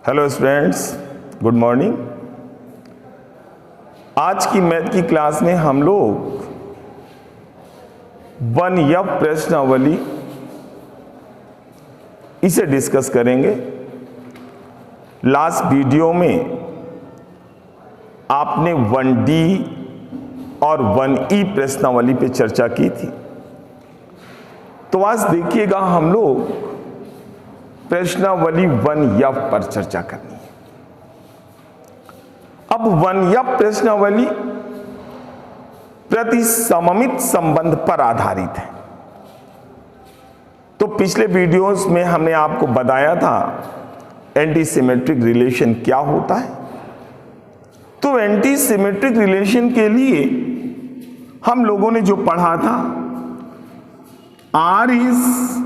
Hello students, good morning. आज की math की क्लास में हम लोग 1F प्रश्नावली इसे डिस्कस करेंगे। लास्ट वीडियो में आपने 1D और 1E प्रश्नावली पे चर्चा की थी, तो आज देखिएगा हम लोग प्रश्नावली 1F पर चर्चा करनी है। अब 1F प्रश्नावली प्रतिसममित संबंध पर आधारित है। तो पिछले वीडियोस में हमने आपको बताया था एंटी सिमेट्रिक रिलेशन क्या होता है। तो एंटी सिमेट्रिक रिलेशन के लिए हम लोगों ने जो पढ़ा था, R is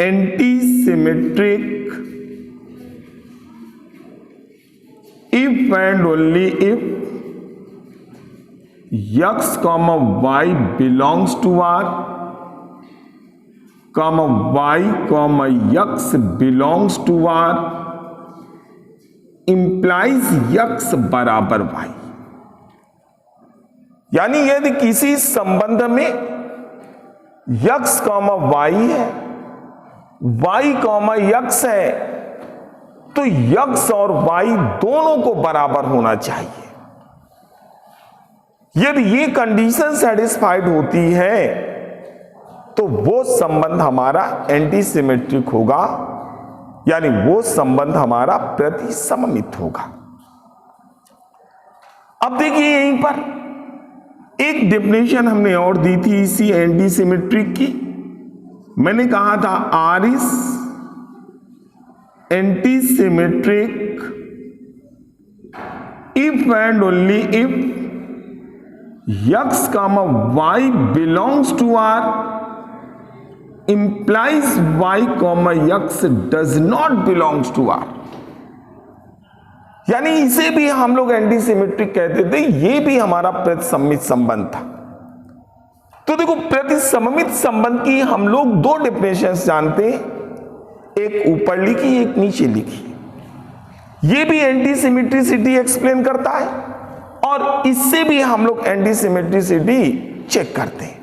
anti-symmetric if and only if x, y belongs to R, y, x belongs to R implies x बराबर y। यानी यदि किसी संबंध में x, y है, y, x है, तो x और y दोनों को बराबर होना चाहिए। यदि ये कंडीशन सेटिस्फाइड होती है तो वो संबंध हमारा एंटी सिमेट्रिक होगा, यानी वो संबंध हमारा प्रतिसममित होगा। अब देखिए, यहीं पर एक डेफिनेशन हमने और दी थी इसी एंटी सिमेट्रिक की। मैंने कहा था R is anti symmetric if and only if x, y belongs to R implies y, x does not belongs to R। यानी इसे भी हम लोग एंटी सिमेट्रिक कहते थे, ये भी हमारा प्रतिसममित संबंध था। तो देखो, प्रतिसममित संबंध की हम लोग दो डेफिनेशंस जानते हैं, एक ऊपर लिखी, एक नीचे लिखी। ये भी एंटी सिमेट्रिसिटी एक्सप्लेन करता है और इससे भी हम लोग एंटी सिमेट्रिसिटी चेक करते हैं।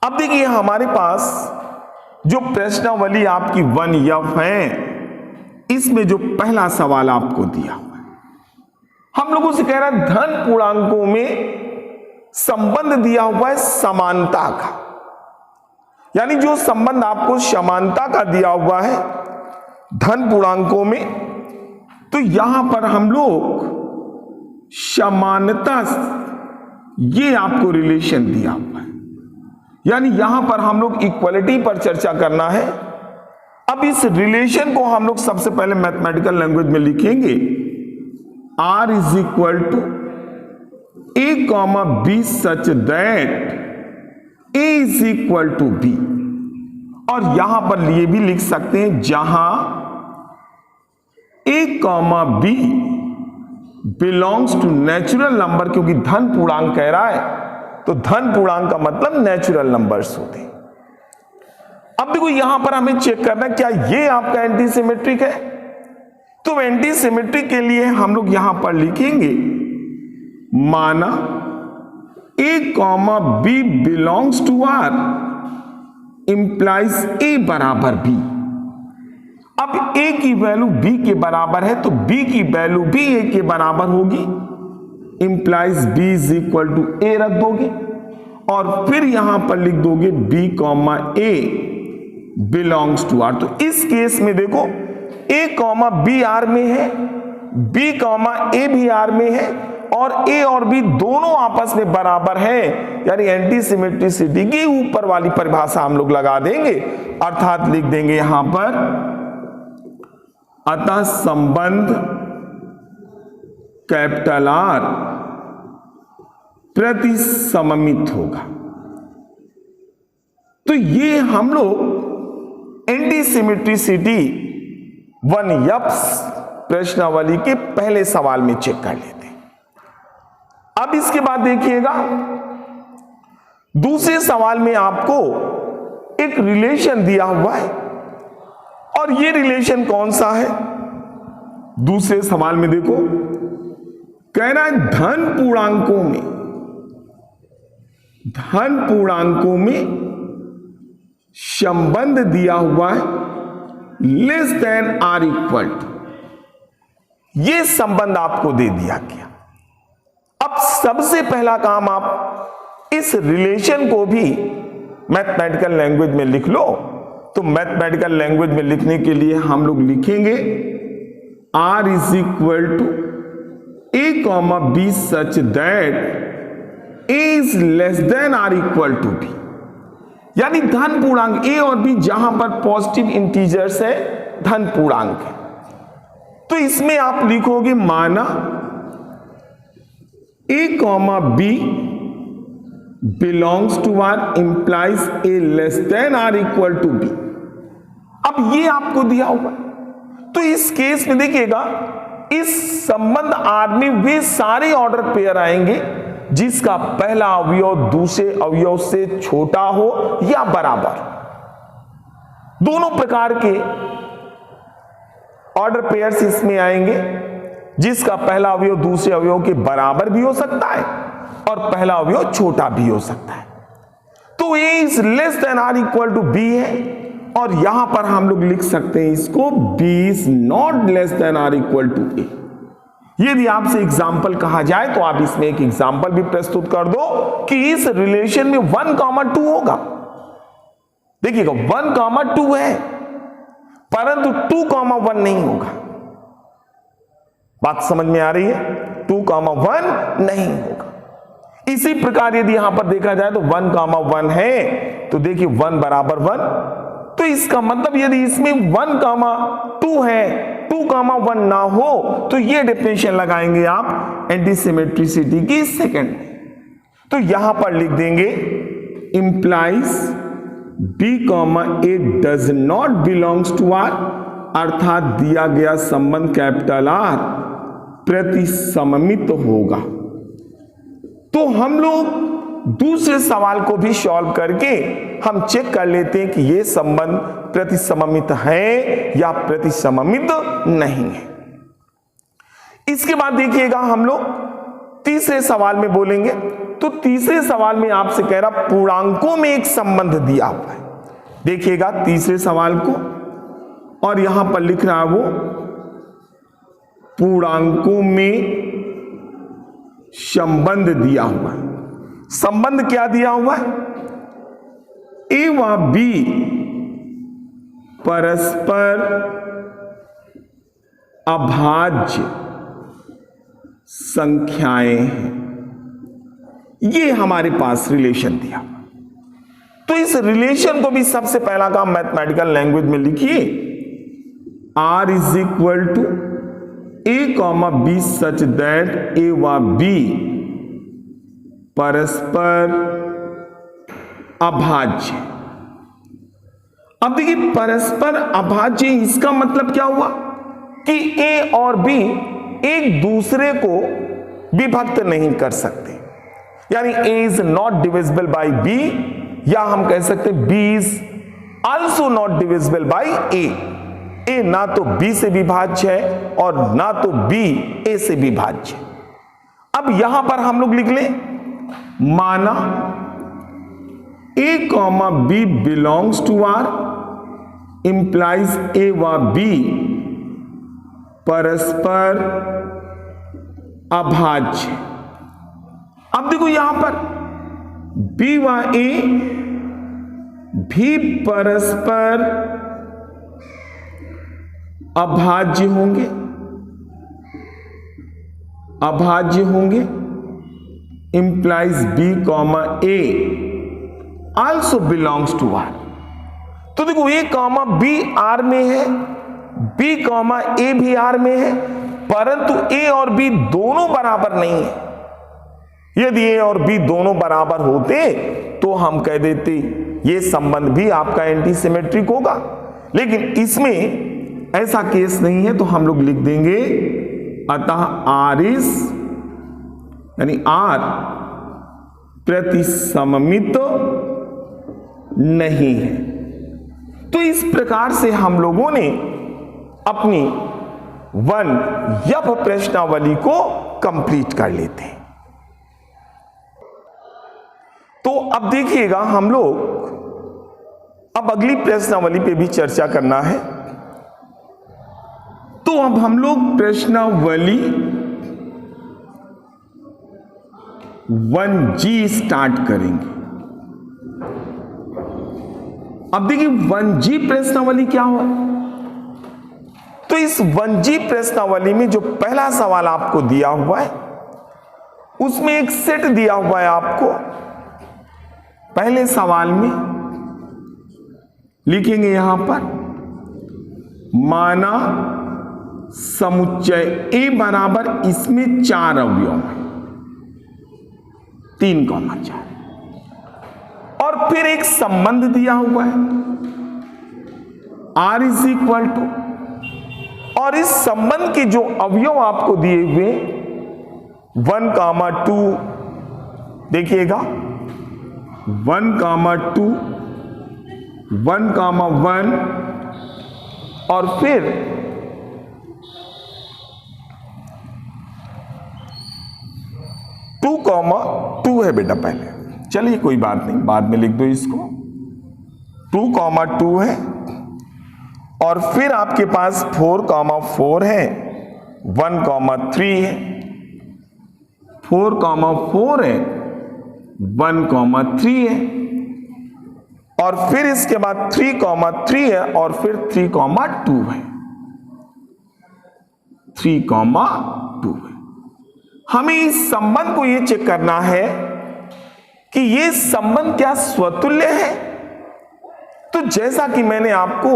अब देखिए, हमारे पास जो प्रश्नावली आपकी 1F है, इसमें जो पहला सवाल आपको दिया हुआ है, हम लोगों से कह रहा है धन पूर्णांकों में संबंध दिया हुआ है समानता का। यानी जो संबंध आपको समानता का दिया हुआ है धन पूर्णांकों में, तो यहां पर हम लोग समानता, ये आपको रिलेशन दिया हुआ है, यानी यहां पर हम लोग इक्वलिटी पर चर्चा करना है। अब इस रिलेशन को हम लोग सबसे पहले मैथमेटिकल लैंग्वेज में लिखेंगे। R is equal to A, B such that A is equal to B। और यहां पर ये भी लिख सकते हैं जहां A, B belongs to natural number, क्योंकि धन पूर्णांक कह रहा है, तो धन पूर्णांक का मतलब नेचुरल नंबर्स होते हैं। अब देखो, यहां पर हमें चेक करना है क्या ये आपका एंटी सिमेट्रिक है। तो एंटी सिमेट्रिक के लिए हम लोग यहां पर लिखेंगे, माना A, B belongs to R implies A बराबर B। अब A की वैल्यू B के बराबर है, तो B की वैल्यू भी A के बराबर होगी, implies B is equal to A रख दोगे और फिर यहां पर लिख दोगे B, A belongs to R। तो इस केस में देखो, A, B R में है, B, A भी R में है और A और B दोनों आपस में बराबर हैं, यानी एंटी सिमेट्रिसिटी की ऊपर वाली परिभाषा हम लोग लगा देंगे, अर्थात लिख देंगे यहां पर, अतः संबंध कैपिटल R प्रतिसममित होगा। तो ये हम लोग एंटी सिमेट्रिसिटी 1F प्रश्नावली के पहले सवाल में चेक कर लेते हैं। अब इसके बाद देखिएगा, दूसरे सवाल में आपको एक रिलेशन दिया हुआ है और ये रिलेशन कौन सा है? दूसरे सवाल में देखो, कह रहा है धन पूर्णांकों में संबंध दिया हुआ है less than R equal to, ये संबंध आपको दे दिया गया। अब सबसे पहला काम, आप इस रिलेशन को भी मैथमेटिकल लैंग्वेज में लिख लो। तो मैथमेटिकल लैंग्वेज में लिखने के लिए हम लोग लिखेंगे R is equal to A comma B such that A is less than R equal to B, यानी धन पूर्णांक A और B जहां पर पॉजिटिव इंटीजर्स है, धन पूर्णांक है, तो इसमें आप लिखोगे माना A comma B belongs to R implies A less than R equal to B। अब ये आपको दिया हुआ, तो इस केस में देखिएगा इस संबंध R में वे सारे ऑर्डर पेयर आएंगे जिसका पहला अवयव दूसरे अवयव से छोटा हो या बराबर। दोनों प्रकार के ऑर्डर पेयर्स इसमें आएंगे, जिसका पहला अवयव दूसरे अवयव के बराबर भी हो सकता है और पहला अवयव छोटा भी हो सकता है। तो A is less than R equal to B है, और यहां पर हम लोग लिख सकते हैं इसको B is not less than R equal to A। यदि आपसे एग्जाम्पल कहा जाए तो आप इसमें एक एग्जाम्पल भी प्रस्तुत कर दो कि इस रिलेशन में 1,2 होगा। देखिएगा 1,2 है, परंतु 2,1 नहीं होगा। बात समझ में आ रही है? 2,1 नहीं होगा। इसी प्रकार यदि यहां पर देखा जाए तो 1,1 है, तो देखिए 1 बराबर 1, तो इसका मतलब यदि इसमें 1,2 है, 2,1 ना हो, तो ये डेफिनेशन लगाएंगे आप एंटीसिमेट्रिसिटी की सेकंड। तो यहां पर लिख देंगे implies B, A does not belongs to R, अर्थात दिया गया संबंध कैपिटल R प्रतिसममित होगा। तो हम लोग दूसरे सवाल को भी सॉल्व करके हम चेक कर लेते हैं कि यह संबंध प्रतिसममित है या प्रतिसममित नहीं है। इसके बाद देखिएगा हम लोग तीसरे सवाल में बोलेंगे। तो तीसरे सवाल में आपसे कह रहा पूर्णांकों में एक संबंध दिया हुआ है। देखिएगा तीसरे सवाल को, और यहां पर लिख रहा है वो पूर्णांकों में संबंध दिया हुआ है। संबंध क्या दिया हुआ है? A व B परस्पर अभाज्य संख्याएं हैं, ये हमारे पास रिलेशन दिया। तो इस रिलेशन को भी सबसे पहला काम मैथमेटिकल लैंग्वेज में लिखिए, R is equal to A comma B such that A व B परस्पर अभाज्य। अब देखिए परस्पर अभाज्य, इसका मतलब क्या हुआ कि A और B एक दूसरे को विभक्त नहीं कर सकते, यानी A is not divisible by B, या हम कह सकते हैं B is also not divisible by A। A ना तो B से विभाज्य है और ना तो B A से विभाज्य है। अब यहां पर हम लोग लिख लें माना A comma B belongs to R implies A व B परस्पर अभाज्य। अब देखो यहां पर B व A भी परस्पर अभाज्य होंगे, implies B comma A also belongs to R। तो देखो A कॉमा B R में है, B कॉमा A भी R में है, परंतु A और B दोनों बराबर नहीं है। यदि A और B दोनों बराबर होते तो हम कह देते ये संबंध भी आपका एंटीसिमेट्रिक होगा, लेकिन इसमें ऐसा केस नहीं है। तो हम लोग लिख देंगे अतः R इज यानी R प्रतिसममित नहीं है। तो इस प्रकार से हम लोगों ने अपनी 1F प्रश्नावली को कंप्लीट कर लेते हैं। तो अब देखिएगा हम लोग अब अगली प्रश्नावली पे भी चर्चा करना है। तो अब हम लोग प्रश्नावली 1G स्टार्ट करेंगे। अब देखिए 1G प्रश्नावली क्या हुआ। तो इस 1G प्रश्नावली में जो पहला सवाल आपको दिया हुआ है उसमें एक सेट दिया हुआ है आपको। पहले सवाल में लिखेंगे यहां पर माना समुच्चय ए बराबर इसमें 4 अवयव है 3,4 और फिर एक संबंध दिया हुआ है R इज इक्वल टू, और इस संबंध के जो अवयव आपको दिए हुए 1,2 देखिएगा 1,2 1,1 और फिर 2,2 है बेटा। पहले चलिए कोई बात नहीं, बाद में लिख दो इसको। 2,2 है और फिर आपके पास 4,4 है, 1,3 है, 4,4 है, 1,3 है और फिर इसके बाद 3,3 है और फिर 3,2 है, 3,2 है। हमें इस संबंध को यह चेक करना है कि यह संबंध क्या स्वतुल्य है। तो जैसा कि मैंने आपको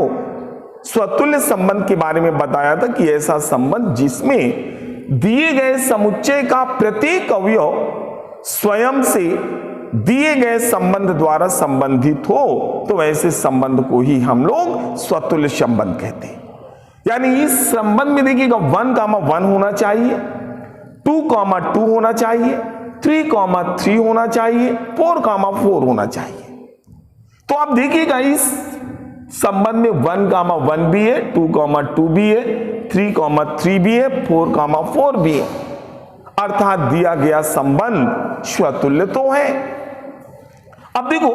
स्वतुल्य संबंध के बारे में बताया था कि ऐसा संबंध जिसमें दिए गए समुच्चय का प्रत्येक अवयव स्वयं से दिए गए संबंध द्वारा संबंधित हो, तो ऐसे संबंध को ही हम लोग स्वतुल्य संबंध कहते हैं। यानी इस संबंध में देखिएगा 1,1 होना चाहिए, 2,2 होना चाहिए, 3,3 होना चाहिए, 4,4 होना चाहिए। तो आप देखिएगा इस संबंध में 1,1 भी है, 2,2 भी है, 3,3 भी है, 4,4 भी है, अर्थात दिया गया संबंध स्वतुल्य तो है। अब देखो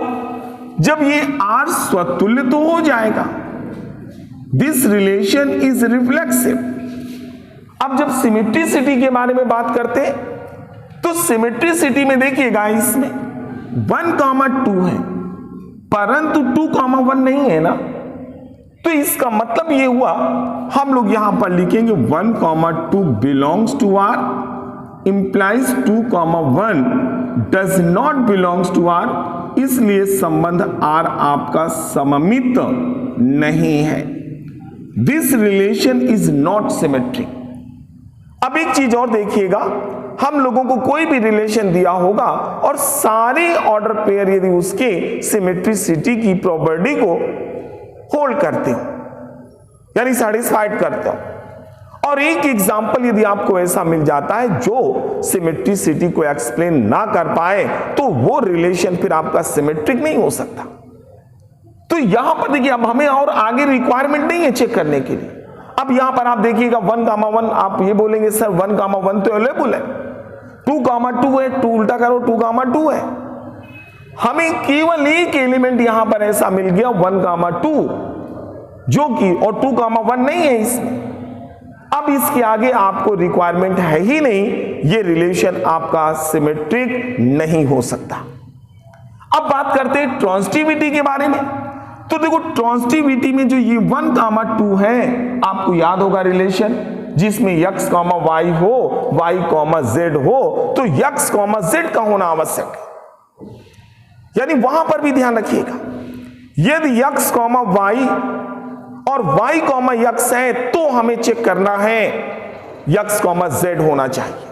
जब ये R स्वतुल्य तो हो जाएगा, दिस रिलेशन इज रिफ्लेक्सिव। अब जब सिमेट्रिसिटी के बारे में बात करते हैं तो सिमेट्रिसिटी में देखिएगा इसमें 1,2 है परंतु 2,1 नहीं है ना। तो इसका मतलब ये हुआ, हम लोग यहां पर लिखेंगे 1,2 belongs to R implies 2,1 does not belongs to R, इसलिए संबंध R आपका सममित नहीं है। This relation is not symmetric। अब एक चीज और देखिएगा, हम लोगों को कोई भी रिलेशन दिया होगा और सारे ऑर्डर पेयर यदि उसके सिमेट्रिसिटी की प्रॉपर्टी को होल्ड करते हो यानी सेटिस्फाइड करते हो, और एक एग्जाम्पल यदि आपको ऐसा मिल जाता है जो सिमेट्रिसिटी को एक्सप्लेन ना कर पाए, तो वो रिलेशन फिर आपका सिमेट्रिक नहीं हो सकता। तो यहां पर देखिए अब हमें और आगे रिक्वायरमेंट नहीं है चेक करने के लिए। अब यहां पर आप देखिएगा 1,1 आप ये बोलेंगे सर 1,1 तो अवेलेबल है, 2,2 है, 2 उल्टा करो 2,2 है। हमें केवल एक एलिमेंट यहां पर ऐसा मिल गया 1,2 जो कि और 2,1 नहीं है इसमें। अब इसके आगे आपको रिक्वायरमेंट है ही नहीं, ये रिलेशन आपका सिमेट्रिक नहीं हो सकता। अब बात करते हैं ट्रांजिटिविटी के बारे में। तो देखो ट्रांजिटिविटी में जो ये 1,2 है, आपको याद होगा रिलेशन जिसमें x, y हो, y, z हो, तो x, z का होना आवश्यक है। यानी वहां पर भी ध्यान रखिएगा, यदि x, y और y, x है तो हमें चेक करना है x, z होना चाहिए।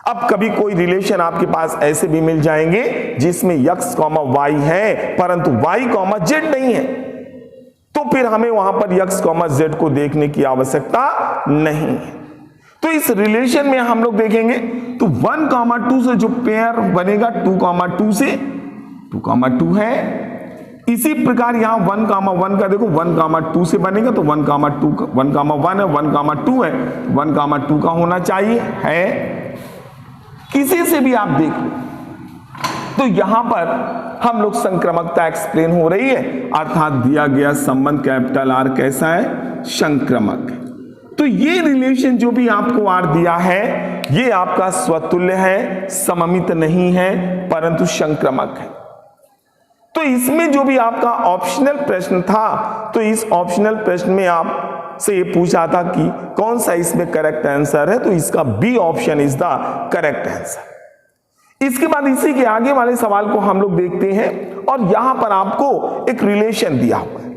अब कभी कोई रिलेशन आपके पास ऐसे भी मिल जाएंगे जिसमें x, y है परंतु y, z नहीं है, तो फिर हमें वहां पर x, z को देखने की आवश्यकता नहीं है। तो इस रिलेशन में हम लोग देखेंगे तो 1,2 से जो पेयर बनेगा 2,2 से, 2,2 है, इसी प्रकार यहां 1,1 का देखो 1,2 से बनेगा, तो 1,2 का 1,1 है, 1,2 है, 1,2 का होना चाहिए है। किसी से भी आप देख लो तो यहां पर हम लोग संक्रमकता एक्सप्लेन हो रही है, अर्थात दिया गया संबंध कैपिटल आर कैसा है, संक्रमक है। तो ये रिलेशन जो भी आपको आर दिया है ये आपका स्वतुल्य है, सममित नहीं है, परंतु संक्रमक है। तो इसमें जो भी आपका ऑप्शनल प्रश्न था, तो इस ऑप्शनल प्रश्न में आप से ये पूछा था कि कौन सा इसमें करेक्ट आंसर है, तो इसका B option is the correct answer. इसके बाद इसी के आगे वाले सवाल को हम लोग देखते हैं, और यहां पर आपको एक रिलेशन दिया हुआ है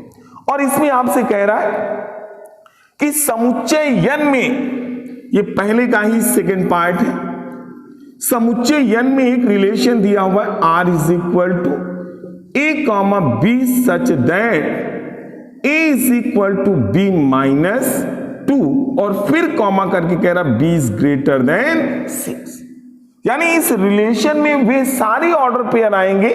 और इसमें आपसे कह रहा है कि समुच्चय n में, ये पहले का ही सेकंड पार्ट है, समुच्चय n में एक रिलेशन दिया हुआ है r is equal to a comma b such that a is equal to b minus 2 और फिर कॉमा करके कह रहा b इज ग्रेटर देन 6। यानी इस रिलेशन में वे सारी ऑर्डर पेयर आएंगे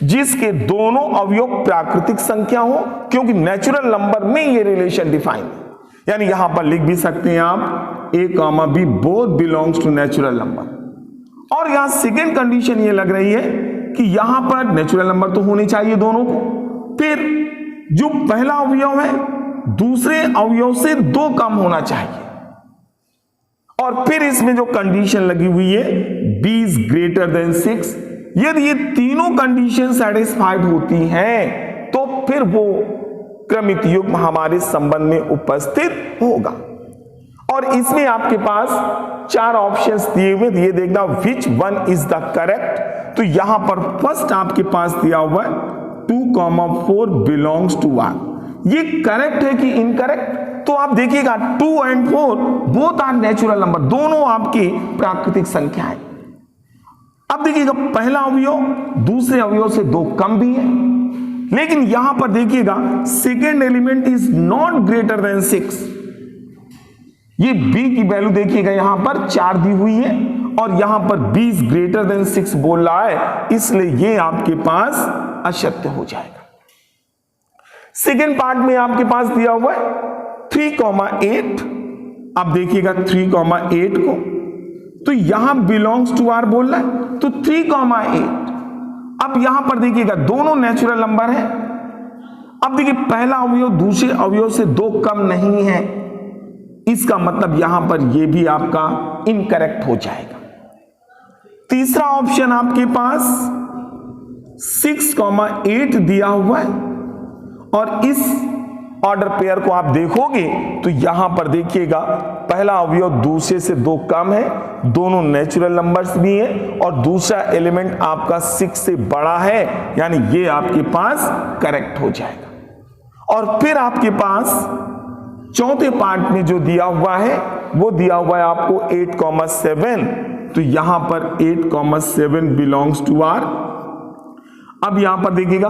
जिसके दोनों अवयव प्राकृतिक संख्या हो, क्योंकि नेचुरल नंबर में ये रिलेशन डिफाइन है। यानी यहां पर लिख भी सकते हैं आप a comma b both belongs to natural number. और यहां सेकेंड कंडीशन ये लग रही है कि यहां पर नेचुरल नंबर तो होने चाहिए दोनों को, फिर जो पहला अवयव है दूसरे अवयव से 2 कम होना चाहिए, और फिर इसमें जो कंडीशन लगी हुई है b इज ग्रेटर देन 6, यदि ये तीनों कंडीशन सेटिस्फाइड होती हैं तो फिर वो क्रमित युग्म हमारे संबंध में उपस्थित होगा। और इसमें आपके पास 4 ऑप्शंस दिए हुए, ये देखना which one is the correct. तो यहां पर फर्स्ट आपके पास दिया हुआ है 2,4 बिलोंग्स टू R, ये करेक्ट है कि इनकरेक्ट, तो आप देखिएगा 2 और 4 बोथ आर नेचुरल नंबर, दोनों आपकी प्राकृतिक संख्या है। अब देखिएगा पहला अवयव दूसरे अवयव से 2 कम भी है, लेकिन यहां पर देखिएगा second element is not greater than 6। ये b की वैल्यू देखिएगा यहां पर 4 दी हुई है और यहां पर b इज ग्रेटर देन 6 बोल रहा है, इसलिए ये आपके पास असत्य हो जाएगा। सेकेंड पार्ट में आपके पास दिया हुआ है 3,8। अब देखिएगा 3,8 को, तो यहां बिलोंग्स टू आर बोल रहा है, तो 3,8। अब यहां पर देखिएगा दोनों नेचुरल नंबर है। अब देखिए पहला अवयव दूसरे अवयव से 2 कम नहीं है, इसका मतलब यहां पर यह भी आपका इनकरेक्ट हो जाएगा। तीसरा ऑप्शन आपके पास 6,8 दिया हुआ है, और इस ऑर्डर पेयर को आप देखोगे तो यहां पर देखिएगा पहला अवयव दूसरे से 2 कम है, दोनों नेचुरल नंबर्स भी हैं, और दूसरा एलिमेंट आपका 6 से बड़ा है, यानी ये आपके पास करेक्ट हो जाएगा। और फिर आपके पास चौथे पार्ट में जो दिया हुआ है वो दिया हुआ है आपको 8,7, तो यहां पर 8,7 बिलोंग्स टू आर। अब यहां पर देखिएगा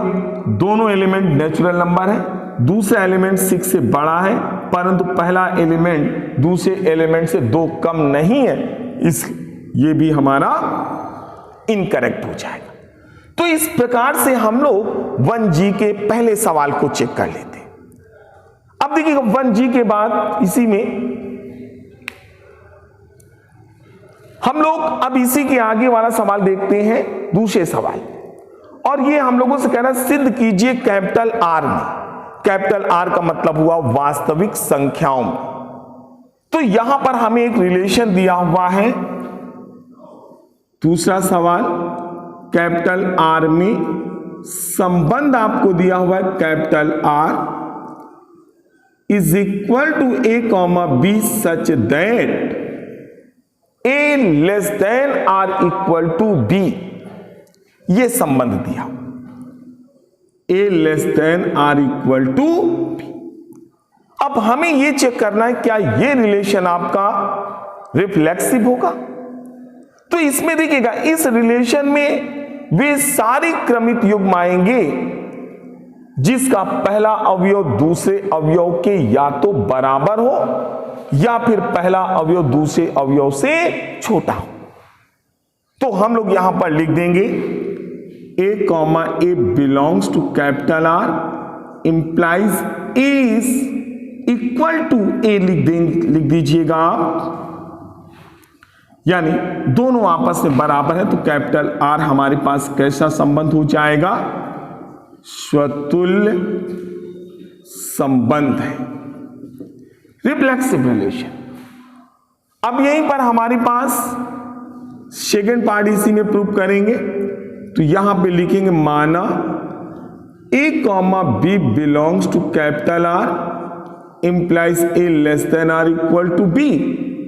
दोनों एलिमेंट नेचुरल नंबर है, दूसरा एलिमेंट 6 से बड़ा है, परंतु पहला एलिमेंट दूसरे एलिमेंट से 2 कम नहीं है, इस ये भी हमारा इनकरेक्ट हो जाएगा। तो इस प्रकार से हम लोग 1G के पहले सवाल को चेक कर लेते हैं। अब देखिएगा 1G के बाद इसी में हम लोग अब इसी के आगे वाला सवाल देखते हैं, दूसरे सवाल, और ये हम लोगों से कह रहा है सिद्ध कीजिए कैपिटल आर में। कैपिटल आर का मतलब हुआ वास्तविक संख्याओं में। तो यहां पर हमें एक रिलेशन दिया हुआ है, दूसरा सवाल कैपिटल आर में संबंध आपको दिया हुआ है capital R is equal to a comma b such that a less than R equal to b, ये संबंध दिया a less than R equal to b। अब हमें ये चेक करना है क्या ये रिलेशन आपका रिफ्लेक्सिव होगा। तो इसमें देखिएगा इस रिलेशन में वे सारे क्रमित युग्म आएंगे जिसका पहला अवयव दूसरे अवयव के या तो बराबर हो या फिर पहला अवयव दूसरे अवयव से छोटा हो। तो हम लोग यहां पर लिख देंगे A comma A belongs to capital R implies A is equal to A लिख दीजिएगा आप, यानी दोनों आपस में बराबर है तो कैपिटल R हमारे पास कैसा संबंध हो जाएगा, स्वतुल्य संबंध है, रिफ्लेक्सिव रिलेशन। अब यहीं पर हमारे पास सेकेंड पार्ट इसी में प्रूव करेंगे, तो यहां पे लिखेंगे माना A comma B belongs to capital R implies A less than R equal to B।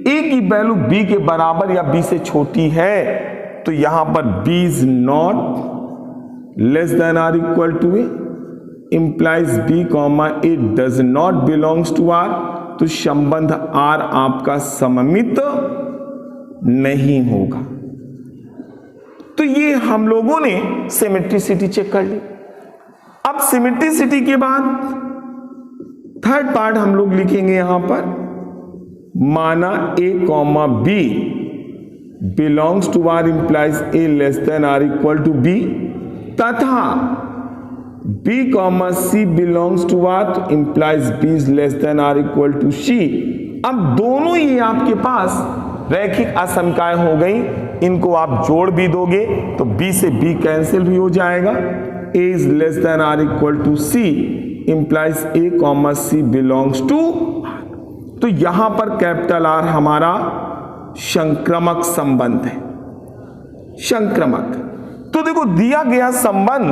A की वैल्यू B के बराबर या B से छोटी है तो यहां पर B is not less than R equal to A implies B comma A does not belongs to R, तो संबंध R आपका सममित नहीं होगा। तो ये हम लोगों ने सिमेट्रिसिटी चेक कर ली। अब सिमेट्रिसिटी के बाद थर्ड पार्ट हम लोग लिखेंगे यहां पर, माना A comma B belongs to R implies A less than R equal to B तथा B comma C belongs to R तो implies B is less than R equal to C। अब दोनों ही आपके पास रैखिक असमकाएं हो गई, इनको आप जोड़ भी दोगे तो B से B कैंसिल भी हो जाएगा, A is less than R equal to C implies A comma C belongs to R। तो यहां पर कैपिटल R हमारा संक्रमक संबंध है, संक्रमक। तो देखो दिया गया संबंध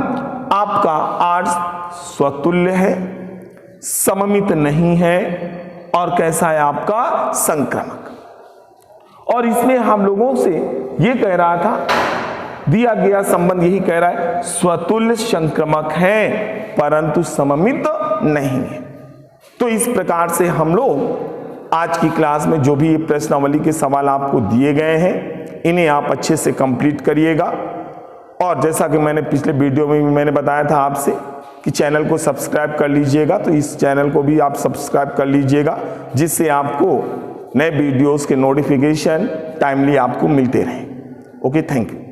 आपका R स्वतुल्य है, सममित नहीं है और कैसा है आपका संक्रमक। और इसमें हम लोगों से ये कह रहा था, दिया गया संबंध यही कह रहा है स्वतुल्य संक्रमक है परंतु सममित नहीं है। तो इस प्रकार से हम लोग आज की क्लास में जो भी प्रश्नावली के सवाल आपको दिए गए हैं इन्हें आप अच्छे से कंप्लीट करिएगा। और जैसा कि मैंने पिछले वीडियो में भी मैंने बताया था आपसे कि चैनल को सब्सक्राइब कर लीजिएगा, तो इस चैनल को भी आप सब्सक्राइब कर लीजिएगा जिससे आपको नए वीडियोस के नोटिफिकेशन टाइमली आपको मिलते रहें। Okay, thank you.